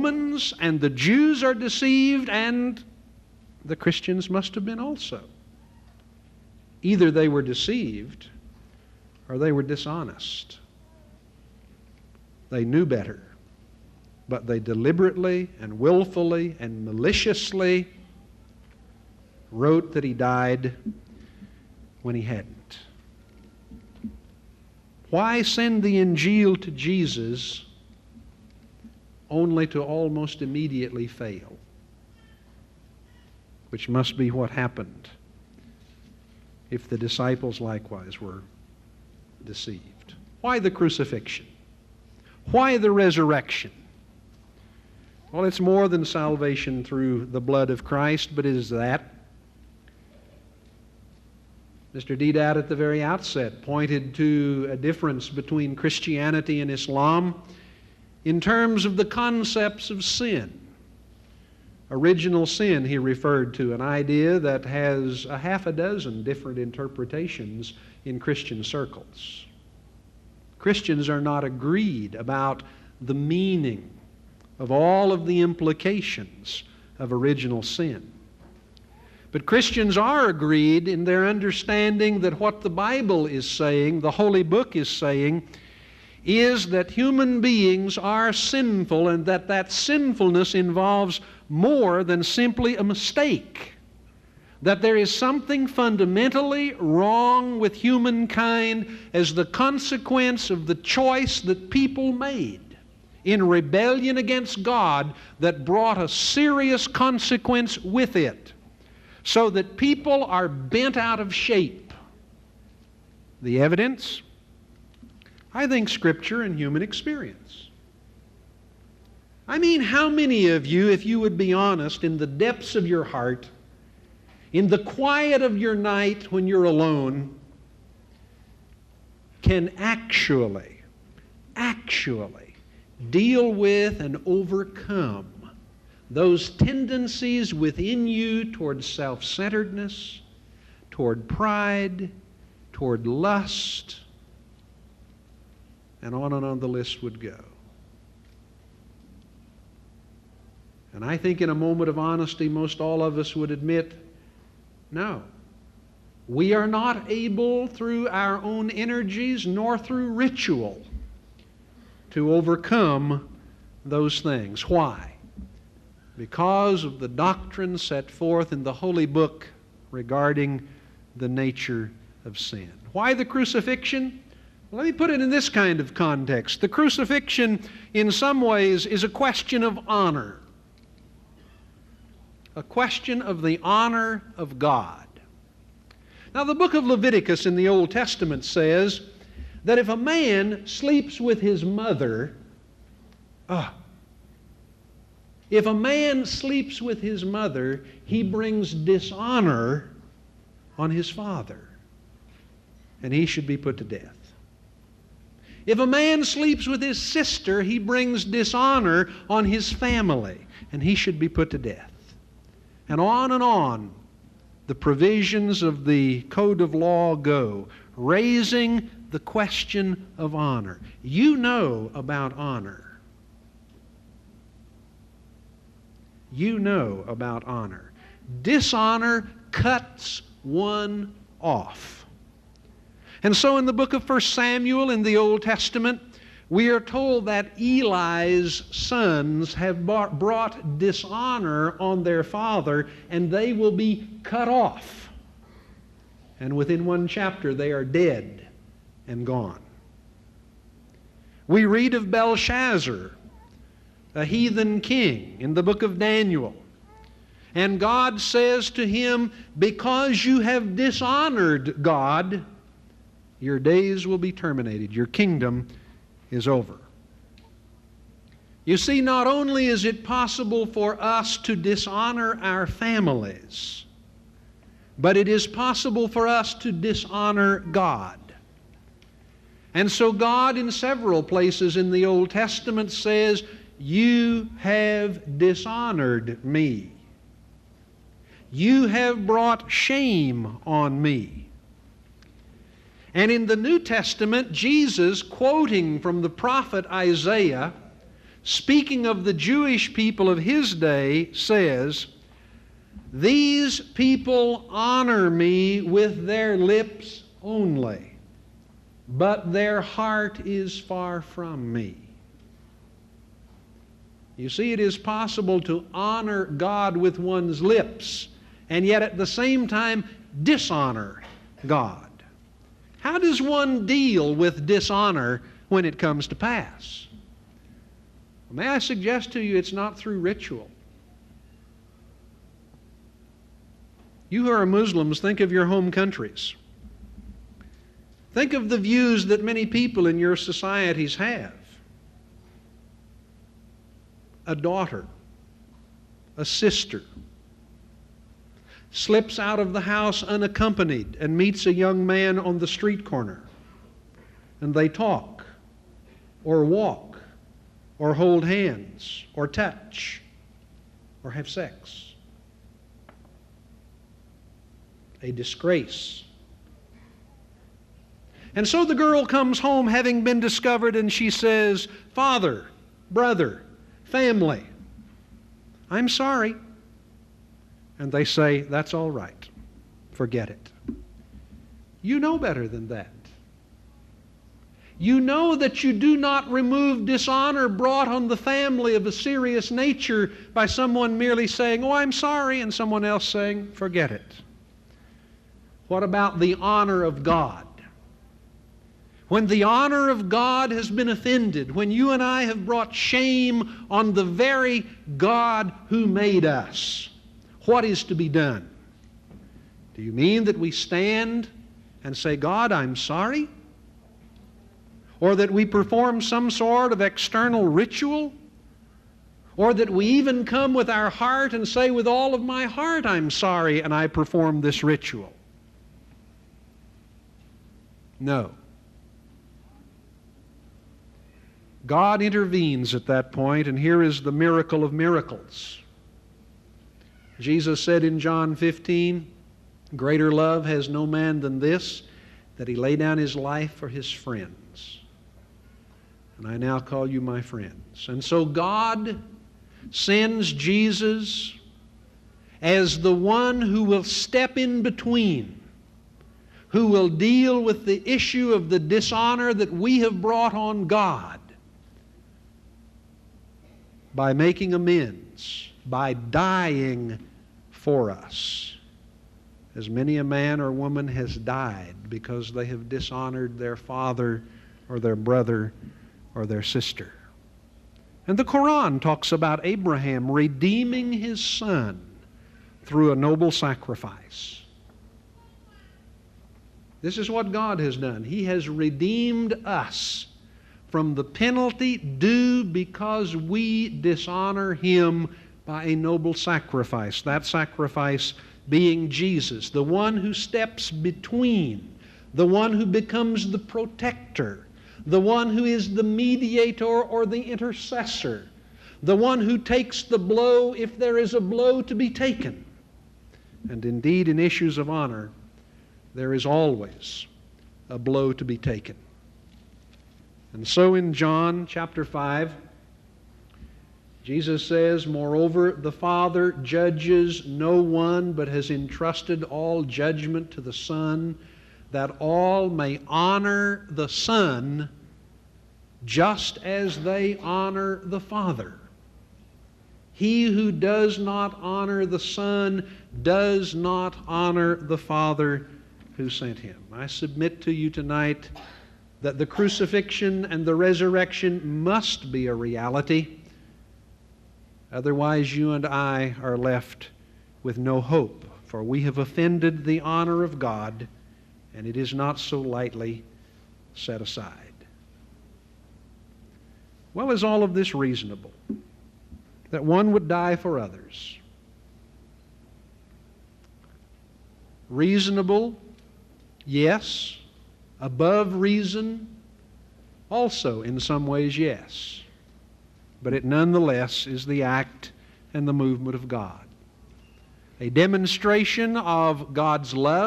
Romans and the Jews are deceived, and the Christians must have been also. Either they were deceived or they were dishonest. They knew better, but they deliberately and willfully and maliciously wrote that he died when he hadn't. Why send the Injil to Jesus only to almost immediately fail? Which must be what happened if the disciples likewise were deceived. Why the crucifixion? Why the resurrection? Well, it's more than salvation through the blood of Christ, but it is that. Mr. Deedat at the very outset pointed to a difference between Christianity and Islam in terms of the concepts of sin. Original sin, he referred to, an idea that has a half a dozen different interpretations in Christian circles. Christians are not agreed about the meaning of all of the implications of original sin. But Christians are agreed in their understanding that what the Bible is saying, the Holy Book is saying, is that human beings are sinful, and that that sinfulness involves more than simply a mistake. That there is something fundamentally wrong with humankind as the consequence of the choice that people made in rebellion against God that brought a serious consequence with it, so that people are bent out of shape. The evidence? I think Scripture and human experience. I mean, how many of you, if you would be honest, in the depths of your heart, in the quiet of your night when you're alone, can actually deal with and overcome those tendencies within you toward self-centeredness, toward pride, toward lust, and on the list would go. And I think in a moment of honesty, most all of us would admit, no. We are not able through our own energies nor through ritual to overcome those things. Why? Because of the doctrine set forth in the Holy Book regarding the nature of sin. Why the crucifixion? Well, let me put it in this kind of context. The crucifixion, in some ways, is a question of honor. A question of the honor of God. Now, the book of Leviticus in the Old Testament says that if a man sleeps with his mother, if a man sleeps with his mother, he brings dishonor on his father, and he should be put to death. If a man sleeps with his sister, he brings dishonor on his family, and he should be put to death. And on the provisions of the code of law go, raising the question of honor. You know about honor. You know about honor. Dishonor cuts one off. And so in the book of 1 Samuel in the Old Testament, we are told that Eli's sons have brought dishonor on their father, and they will be cut off. And within one chapter, they are dead and gone. We read of Belshazzar, a heathen king, in the book of Daniel. And God says to him, because you have dishonored God, your days will be terminated. Your kingdom is over. You see, not only is it possible for us to dishonor our families, but it is possible for us to dishonor God. And so God, in several places in the Old Testament, says, you have dishonored me. You have brought shame on me. And in the New Testament, Jesus, quoting from the prophet Isaiah, speaking of the Jewish people of his day, says, "These people honor me with their lips only, but their heart is far from me." You see, it is possible to honor God with one's lips and yet at the same time dishonor God. How does one deal with dishonor when it comes to pass? May I suggest to you, it's not through ritual. You who are Muslims, think of your home countries. Think of the views that many people in your societies have. A daughter, a sister, slips out of the house unaccompanied and meets a young man on the street corner, and they talk, or walk, or hold hands, or touch, or have sex. A disgrace. And so the girl comes home having been discovered, and she says, "Father, brother, family, I'm sorry." And they say, "That's all right. Forget it." You know better than that. You know that you do not remove dishonor brought on the family of a serious nature by someone merely saying, "Oh, I'm sorry," and someone else saying, "Forget it." What about the honor of God? When the honor of God has been offended, when you and I have brought shame on the very God who made us, what is to be done? Do you mean that we stand and say, "God, I'm sorry"? Or that we perform some sort of external ritual? Or that we even come with our heart and say, "With all of my heart I'm sorry," and I perform this ritual? No. God intervenes at that point, and here is the miracle of miracles. Jesus said in John 15, "Greater love has no man than this, that he lay down his life for his friends. And I now call you my friends." And so God sends Jesus as the one who will step in between, who will deal with the issue of the dishonor that we have brought on God, by making amends, by dying for us, as many a man or woman has died because they have dishonored their father or their brother or their sister. And the Quran talks about Abraham redeeming his son through a noble sacrifice. This is what God has done. He has redeemed us from the penalty due because we dishonor Him by a noble sacrifice. That sacrifice being Jesus, the one who steps between, the one who becomes the protector, the one who is the mediator or the intercessor, the one who takes the blow if there is a blow to be taken. And indeed, in issues of honor, there is always a blow to be taken. And so in John chapter 5, Jesus says, "Moreover, the Father judges no one, but has entrusted all judgment to the Son, that all may honor the Son just as they honor the Father. He who does not honor the Son does not honor the Father who sent him." I submit to you tonight that the crucifixion and the resurrection must be a reality. Otherwise, you and I are left with no hope, for we have offended the honor of God, and it is not so lightly set aside. Well, is all of this reasonable? That one would die for others? Reasonable? Yes. Above reason? Also, in some ways, yes. But it nonetheless is the act and the movement of God. A demonstration of God's love